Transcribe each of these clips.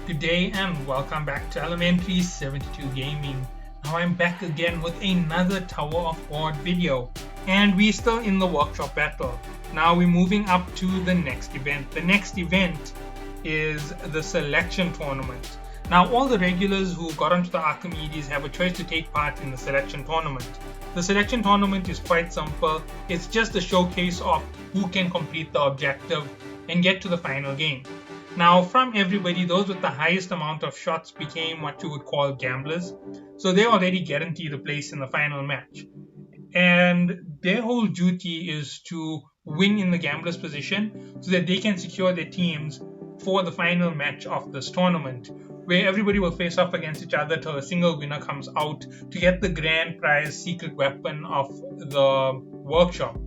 Good day and welcome back to Elementary 72 Gaming. Now I'm back again with another Tower of God video, and we're still in the workshop battle. Now we're moving up to the next event. The next event is the selection tournament. Now all the regulars who got onto the Archimedes have a choice to take part in the selection tournament. The selection tournament is quite simple. It's just a showcase of who can complete the objective and get to the final game. Now, from everybody, those with the highest amount of shots became what you would call gamblers. So they already guaranteed a place in the final match. And their whole duty is to win in the gambler's position so that they can secure their teams for the final match of this tournament, where everybody will face off against each other till a single winner comes out to get the grand prize secret weapon of the workshop.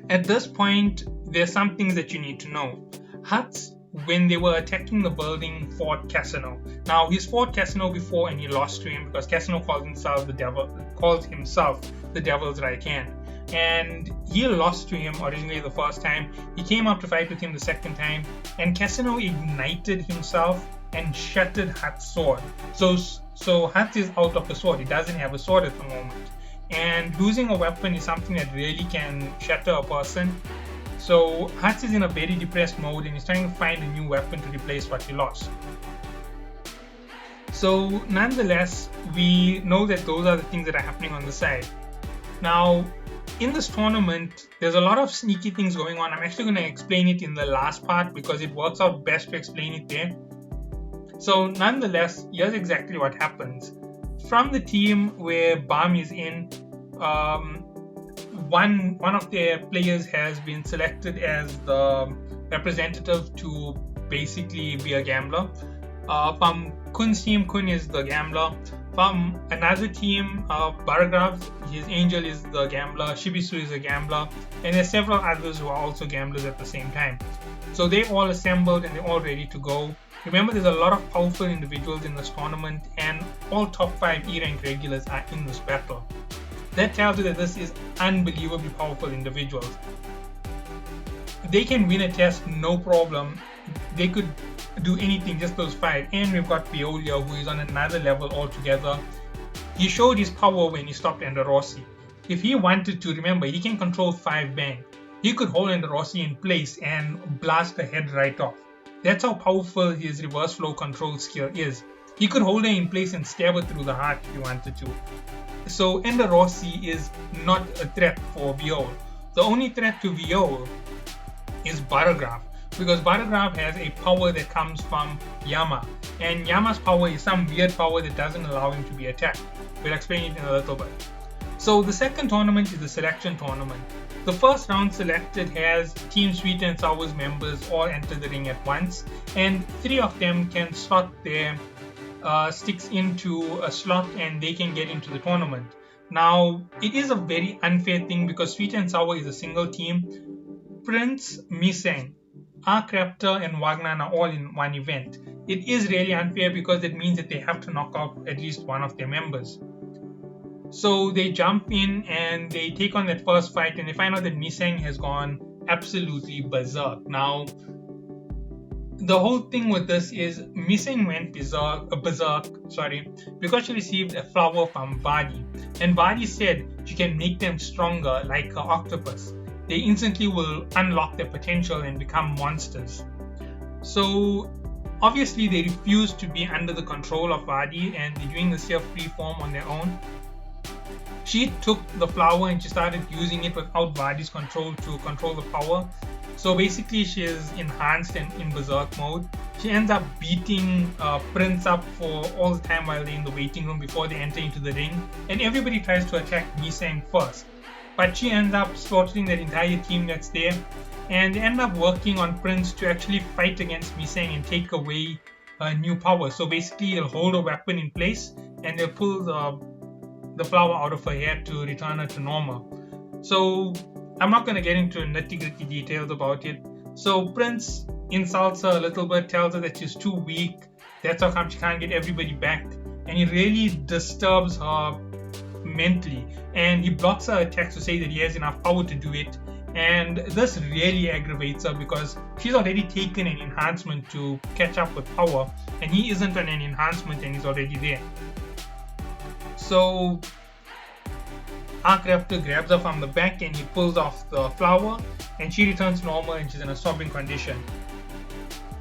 At this point, there's some things that you need to know. Huts, when they were attacking the building, fought Cassino. Now he's fought Cassino before and he lost to him because Cassino calls himself the devil's right hand. And he lost to him originally the first time. He came up to fight with him the second time, and Cassino ignited himself and shattered Hut's sword. So Hut is out of a sword. He doesn't have a sword at the moment. And losing a weapon is something that really can shatter a person. So Hutz is in a very depressed mode and he's trying to find a new weapon to replace what he lost. So nonetheless, we know that those are the things that are happening on the side. Now, in this tournament, there's a lot of sneaky things going on. I'm actually going to explain it in the last part because it works out best to explain it there. So nonetheless, here's exactly what happens. From the team where Bam is in, one of their players has been selected as the representative to basically be a gambler. From Kun's team, Kun is the gambler. From another team, Baragrav, his angel is the gambler, Shibisu is a gambler, and there's several others who are also gamblers at the same time. So they all assembled and they're all ready to go. Remember, there's a lot of powerful individuals in this tournament, and all top 5 E-rank regulars are in this battle. That tells you that this is unbelievably powerful individuals. They can win a test, no problem. They could do anything, just those 5. And we've got Veolia, who is on another level altogether. He showed his power when he stopped Enderossi. If he wanted to, remember, he can control 5 bang. He could hold Enderossi in place and blast the head right off. That's how powerful his reverse flow control skill is. He could hold her in place and stab her through the heart if he wanted to. So Enderossi is not a threat for Viol. The only threat to Viol is Baragrav, because Baragrav has a power that comes from Yama, and Yama's power is some weird power that doesn't allow him to be attacked. We'll explain it in a little bit. So the second tournament is the selection tournament. The first round selected has Team Sweet and Sour's members all enter the ring at once, and 3 of them can slot their sticks into a slot and they can get into the tournament. Now, it is a very unfair thing because Sweet and Sour is a single team. Prince, Miseng, Arc Raptor and Wagnan are all in one event. It is really unfair because it means that they have to knock out at least one of their members. So they jump in and they take on that first fight and they find out that Miseng has gone absolutely berserk. Now, the whole thing with this is Miseng went berserk because she received a flower from Vadi, and Vadi said she can make them stronger like an octopus. They instantly will unlock their potential and become monsters. So obviously they refuse to be under the control of Vadi and they're doing this here free form on their own. She took the flower and she started using it without Vadi's control to control the power. So basically she is enhanced and in berserk mode. She ends up beating Prince up for all the time while they're in the waiting room before they enter into the ring. And everybody tries to attack Miseng first. But she ends up slaughtering that entire team that's there. And they end up working on Prince to actually fight against Miseng and take away her new power. So basically he'll hold a weapon in place and they'll pull the flower out of her hair to return her to normal. So I'm not going to get into nitty-gritty details about it. So Prince insults her a little bit, tells her that she's too weak. That's how come she can't get everybody back. And it really disturbs her mentally. And he blocks her attacks to say that he has enough power to do it. And this really aggravates her because she's already taken an enhancement to catch up with power, and he isn't on an enhancement and he's already there. So Arc Raptor grabs her from the back and he pulls off the flower, and she returns to normal and she's in a sobbing condition.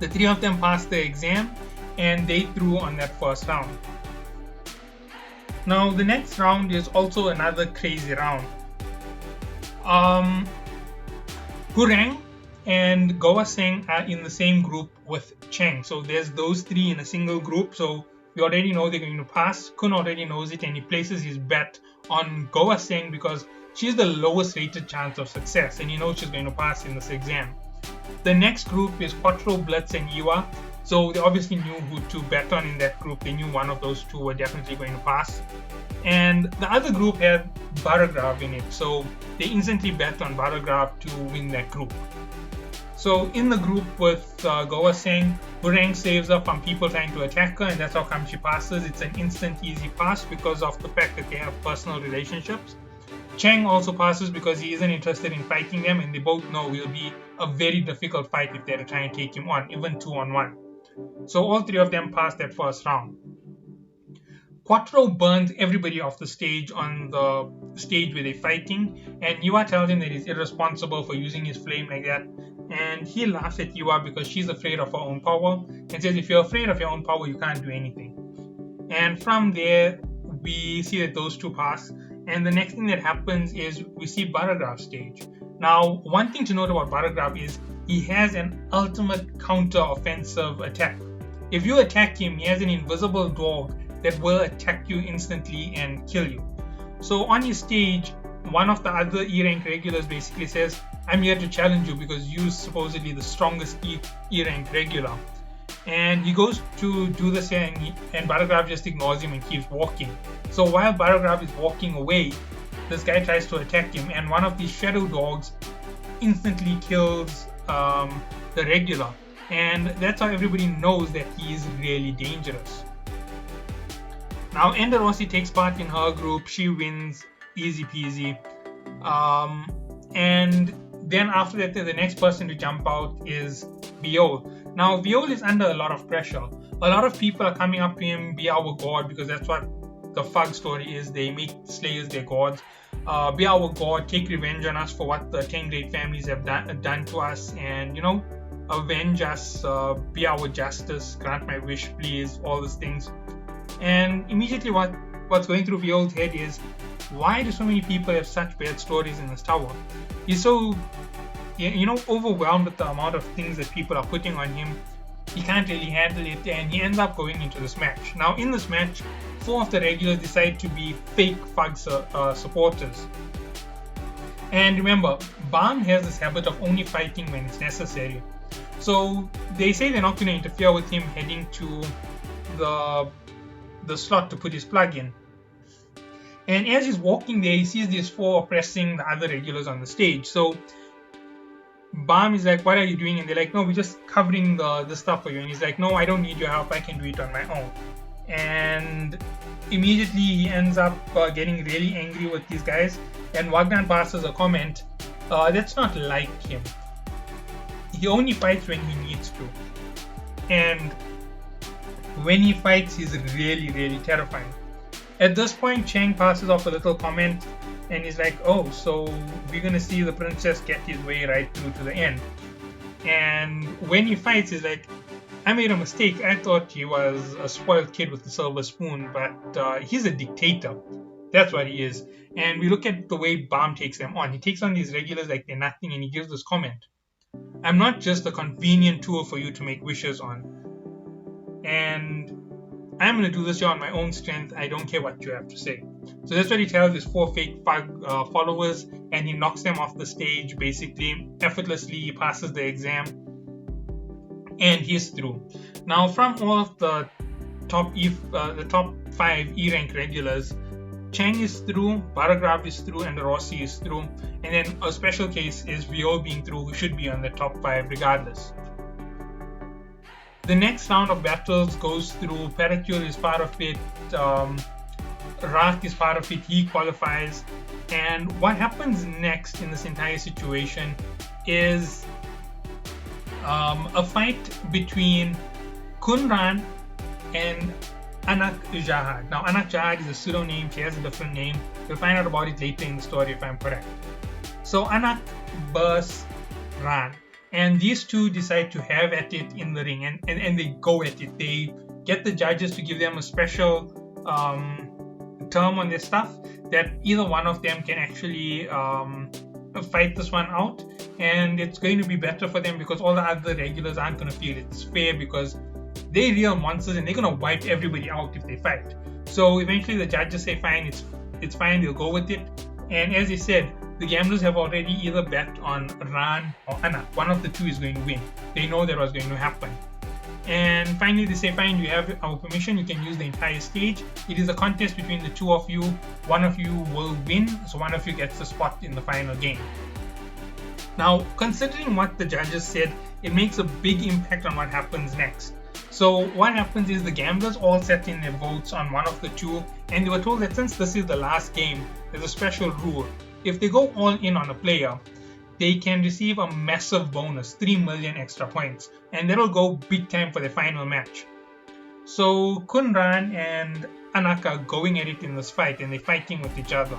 The three of them pass the exam and they threw on that first round. Now the next round is also another crazy round. Hwoarang and Goa Seng are in the same group with Cheng. So there's those three in a single group. So we already know they're going to pass. Kun already knows it and he places his bet on Goa Seng because she's the lowest rated chance of success and he knows she's going to pass in this exam. The next group is Quattro, Blitz and Iwa. So they obviously knew who to bet on in that group. They knew one of those two were definitely going to pass. And the other group had Baragrav in it. So they instantly bet on Baragrav to win that group. So in the group with Goa Seng, Hwoarang saves her from people trying to attack her, and that's how come she passes. It's an instant easy pass because of the fact that they have personal relationships. Cheng also passes because he isn't interested in fighting them, and they both know it will be a very difficult fight if they're trying to take him on, even 2-on-1. So all three of them pass that first round. Quattro burns everybody off the stage on the stage where they're fighting, and Iwa tells him that he's irresponsible for using his flame like that, and he laughs at Iwa because she's afraid of her own power and says if you're afraid of your own power you can't do anything. And from there we see that those two pass, and the next thing that happens is we see Baragrav stage. Now one thing to note about Baragrav is he has an ultimate counter-offensive attack. If you attack him, he has an invisible dog that will attack you instantly and kill you. So on his stage, one of the other E-rank regulars basically says, I'm here to challenge you because you're supposedly the strongest E-rank regular. And he goes to do this here and Baragrav just ignores him and keeps walking. So while Baragrav is walking away, this guy tries to attack him, and one of these shadow dogs instantly kills the regular. And that's how everybody knows that he is really dangerous. Now Ender Rossi takes part in her group. She wins easy peasy. And then after that, the next person to jump out is Viol. Now Viol is under a lot of pressure. A lot of people are coming up to him, be our god, because that's what the Fug story is. They make slayers their gods. Be our god, take revenge on us for what the 10 great families have done to us, and avenge us, be our justice, grant my wish please, all these things. And immediately what's going through Viol's head is, why do so many people have such bad stories in this tower? He's so overwhelmed with the amount of things that people are putting on him. He can't really handle it, and he ends up going into this match. Now in this match, 4 of the regulars decide to be fake Fug supporters. And remember, Bam has this habit of only fighting when it's necessary. So they say they're not going to interfere with him heading to the slot to put his plug in. And as he's walking there, he sees these 4 oppressing the other regulars on the stage. So Bam is like, what are you doing? And they're like, no, we're just covering the stuff for you. And he's like, no, I don't need your help, I can do it on my own. And immediately he ends up getting really angry with these guys, and Wagner passes a comment, that's not like him. He only fights when he needs to. And when he fights, he's really, really terrifying. At this point, Cheng passes off a little comment and he's like, oh, so we're gonna see the princess get his way right through to the end. And when he fights, he's like, I made a mistake. I thought he was a spoiled kid with a silver spoon, but he's a dictator. That's what he is. And we look at the way Bam takes them on. He takes on these regulars like they're nothing, and he gives this comment. I'm not just a convenient tool for you to make wishes on. And I'm going to do this here on my own strength. I don't care what you have to say. So that's what he tells his 4 fake followers, and he knocks them off the stage basically effortlessly. He passes the exam and he's through. Now from all of the top 5 E-rank regulars, Cheng is through, Baragrav is through, and Rossi is through. And then a special case is Viol being through, who should be on the top 5 regardless. The next round of battles goes through. Paracule is part of it. Rak is part of it, he qualifies. And what happens next in this entire situation is a fight between Kunran and Anak Jahad. Now, Anak Jahad is a pseudo name, she has a different name. You'll find out about it later in the story if I'm correct. So, Anak versus Ran. And these two decide to have at it in the ring, and they go at it. They get the judges to give them a special term on their stuff that either one of them can actually fight this one out, and it's going to be better for them because all the other regulars aren't going to feel it's fair because they're real monsters and they're going to wipe everybody out if they fight. So eventually the judges say fine, it's fine, they'll go with it. And as I said, the gamblers have already either bet on Ran or Anak. One of the two is going to win. They know that was going to happen. And finally they say fine, you have our permission, you can use the entire stage. It is a contest between the two of you. One of you will win, so one of you gets the spot in the final game. Now, considering what the judges said, it makes a big impact on what happens next. So what happens is the gamblers all set in their votes on one of the two, and they were told that since this is the last game, there's a special rule. If they go all in on a player, they can receive a massive bonus, 3 million extra points, and that'll go big time for the final match. So Kunran and Anak are going at it in this fight, and they're fighting with each other.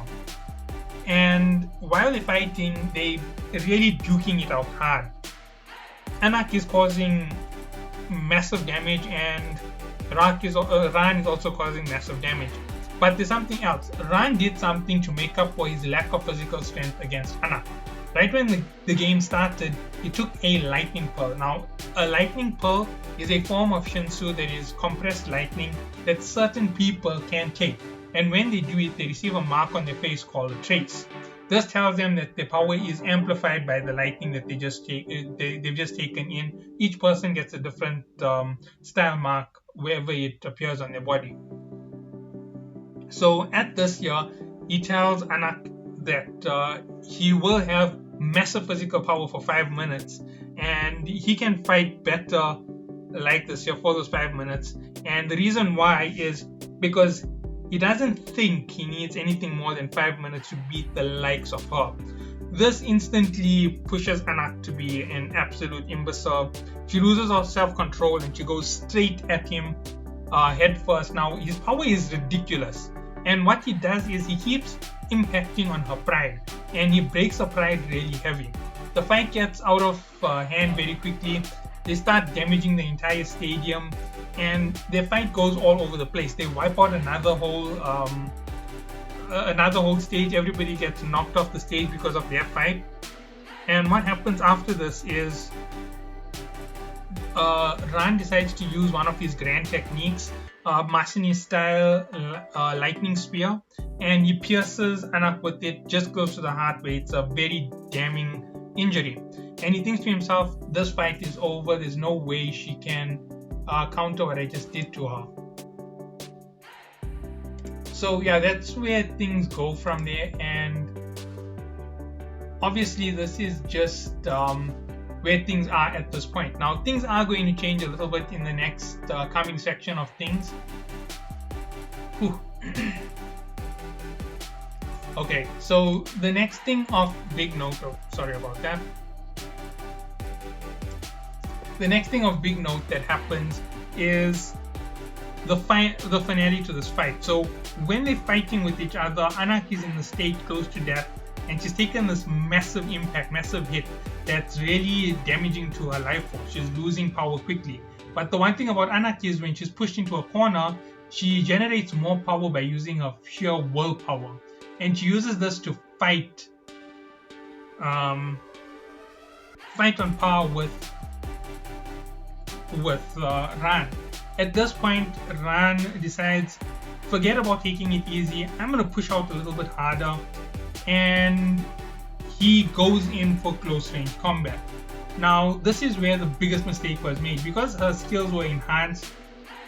And while they're fighting, they're really duking it out hard. Anak is causing massive damage, and Ran is also causing massive damage. But there's something else. Ran did something to make up for his lack of physical strength against Anak. Right when the game started, he took a lightning pearl. Now, a lightning pearl is a form of Shinsu that is compressed lightning that certain people can take. And when they do it, they receive a mark on their face called a trace. This tells them that their power is amplified by the lightning that they've just taken in. Each person gets a different style mark wherever it appears on their body. So at this year, he tells Anak that he will have massive physical power for 5 minutes, and he can fight better like this here for those 5 minutes. And the reason why is because he doesn't think he needs anything more than 5 minutes to beat the likes of her. This instantly pushes Anak to be an absolute imbecile. She loses her self-control and she goes straight at him head first. Now, his power is ridiculous. And what he does is he keeps impacting on her pride, and he breaks her pride really heavy. The fight gets out of hand very quickly. They start damaging the entire stadium, and their fight goes all over the place. They wipe out another whole stage. Everybody gets knocked off the stage because of their fight. And what happens after this is Ran decides to use one of his grand techniques, Masini style lightning spear, and he pierces Anak with it just close to the heart, where it's a very damning injury. And he thinks to himself, this fight is over, there's no way she can counter what I just did to her. So yeah, that's where things go from there. And obviously this is just where things are at this point. Now things are going to change a little bit in the next coming section of things. Okay, so the next thing of big note, sorry about that. The next thing of big note that happens is the finale to this fight. So when they're fighting with each other, Anak is in the state close to death, and she's taken this massive impact, massive hit that's really damaging to her life force. She's losing power quickly. But the one thing about Anak is when she's pushed into a corner, she generates more power by using her sheer willpower. And she uses this to fight on par with Ran. At this point, Ran decides, forget about taking it easy, I'm going to push out a little bit harder, and he goes in for close range combat. Now this is where the biggest mistake was made. Because her skills were enhanced,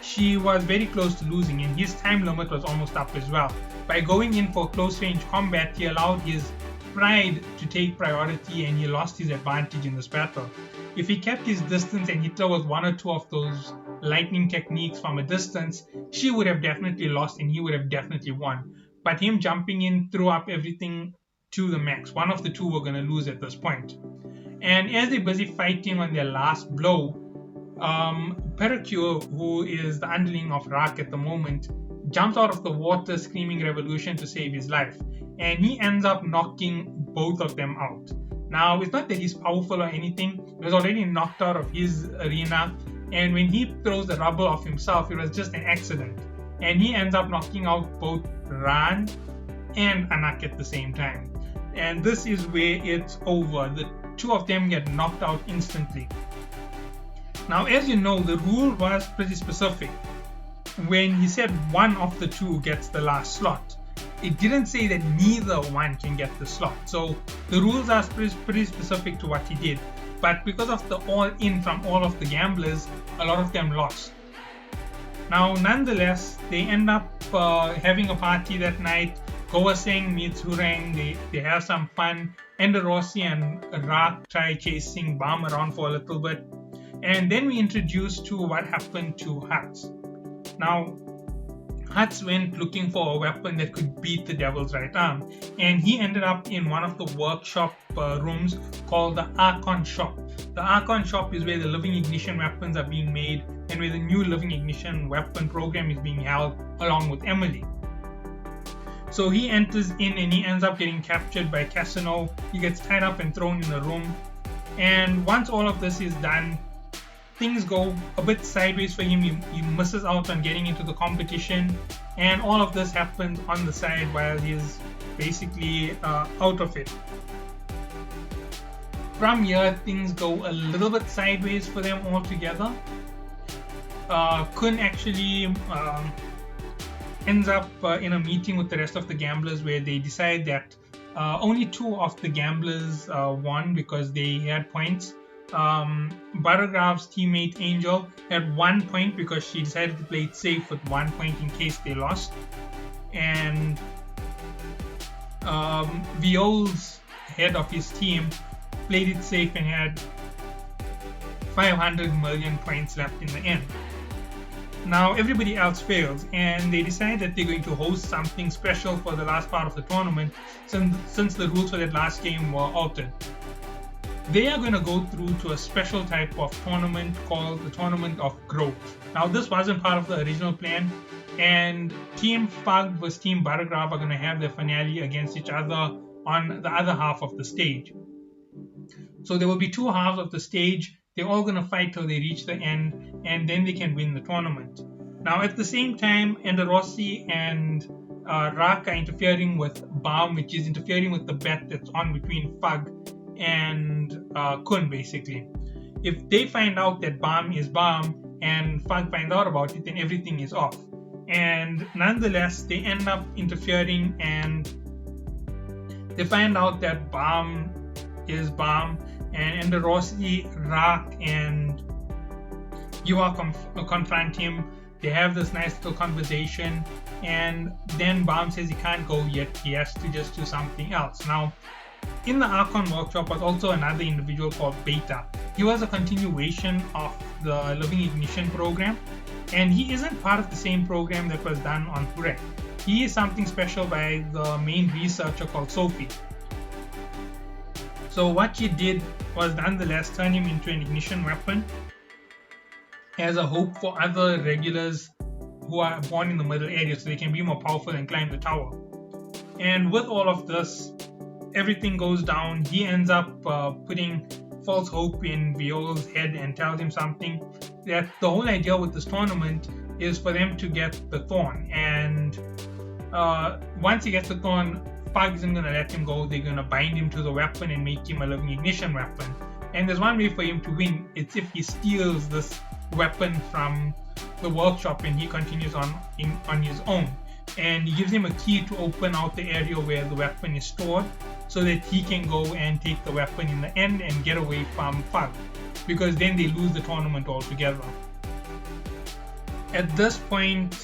she was very close to losing, and his time limit was almost up as well. By going in for close range combat, he allowed his tried to take priority and he lost his advantage in this battle. If he kept his distance and hit her with one or two of those lightning techniques from a distance, she would have definitely lost and he would have definitely won. But him jumping in threw up everything to the max. One of the two were going to lose at this point. And as they're busy fighting on their last blow, Pericure, who is the underling of Rak at the moment, jumps out of the water screaming revolution to save his life. And he ends up knocking both of them out. Now, it's not that he's powerful or anything. He was already knocked out of his arena. And when he throws the rubble off himself, it was just an accident. And he ends up knocking out both Ran and Anak at the same time. And this is where it's over. The two of them get knocked out instantly. Now, as you know, the rule was pretty specific. When he said one of the two gets the last slot, it didn't say that neither one can get the slot. So the rules are pretty specific to what he did. But because of the all-in from all of the gamblers, a lot of them lost. Now, nonetheless, they end up having a party that night. Gowaseng meets Hurang, they have some fun. Enderossi and Rak try chasing Bam around for a little bit. And then we introduced to what happened to Huts. Now, Huts went looking for a weapon that could beat the Devil's Right Arm, and he ended up in one of the workshop rooms called the Archon Shop. The Archon Shop is where the Living Ignition weapons are being made and where the new Living Ignition weapon program is being held along with Emily. So he enters in and he ends up getting captured by Casino. He gets tied up and thrown in a room. And once all of this is done, things go a bit sideways for him. He misses out on getting into the competition, and all of this happens on the side while he's basically out of it. From here, things go a little bit sideways for them altogether. Kun actually ends up in a meeting with the rest of the gamblers where they decide that only two of the gamblers won because they had points. Buttergraph's teammate Angel had 1 point because she decided to play it safe with 1 point in case they lost. And Viol's head of his team played it safe and had 500 million points left in the end. Now everybody else fails, and they decide that they're going to host something special for the last part of the tournament since the rules for that last game were altered. They are going to go through to a special type of tournament called the Tournament of Growth. Now this wasn't part of the original plan, and Team Fug vs Team Buttergraph are going to have their finale against each other on the other half of the stage. So there will be two halves of the stage. They're all going to fight till they reach the end, and then they can win the tournament. Now at the same time, Enderossi and Rak are interfering with Bam, which is interfering with the bet that's on between Fug and Kun basically. If they find out that Bam is Bam and Fug find out about it, then everything is off. And nonetheless, they end up interfering and they find out that Bam is Bam, and Enderossi, Rak, and Yuva confront him. They have this nice little conversation, and then Bam says he can't go yet, he has to just do something else. Now, in the Archon workshop was also another individual called Beta. He was a continuation of the Living Ignition program, and he isn't part of the same program that was done on Hurek. He is something special by the main researcher called Sophie. So what she did was nonetheless turn him into an ignition weapon as a hope for other regulars who are born in the middle area so they can be more powerful and climb the tower. And with all of this, everything goes down. He ends up putting false hope in Viol's head and tells him something, that the whole idea with this tournament is for them to get the Thorn, and once he gets the Thorn, Fug isn't going to let him go. They're going to bind him to the weapon and make him a Living Ignition weapon. And there's one way for him to win. It's if he steals this weapon from the workshop and he continues on his own. And he gives him a key to open out the area where the weapon is stored so that he can go and take the weapon in the end and get away from Fug, because then they lose the tournament altogether. At this point,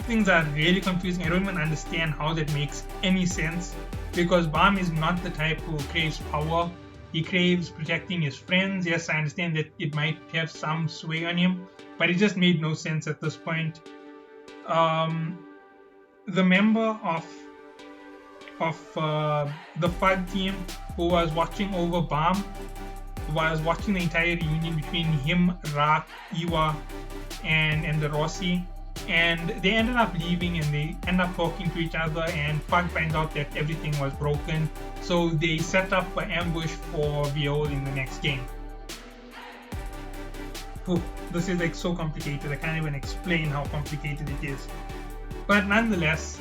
things are really confusing. I don't even understand how that makes any sense. because Bam is not the type who craves power. He craves protecting his friends. Yes, I understand that it might have some sway on him, but it just made no sense at this point. The member of the FUD team who was watching over Bam was watching the entire reunion between him, Ra, Iwa, and the Rossi, and they ended up leaving and they end up talking to each other, and FUD finds out that everything was broken, so they set up an ambush for Viol in the next game. Ooh, this is like so complicated, I can't even explain how complicated it is. But nonetheless,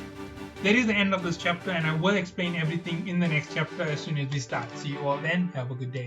that is the end of this chapter, and I will explain everything in the next chapter as soon as we start. See you all then, have a good day.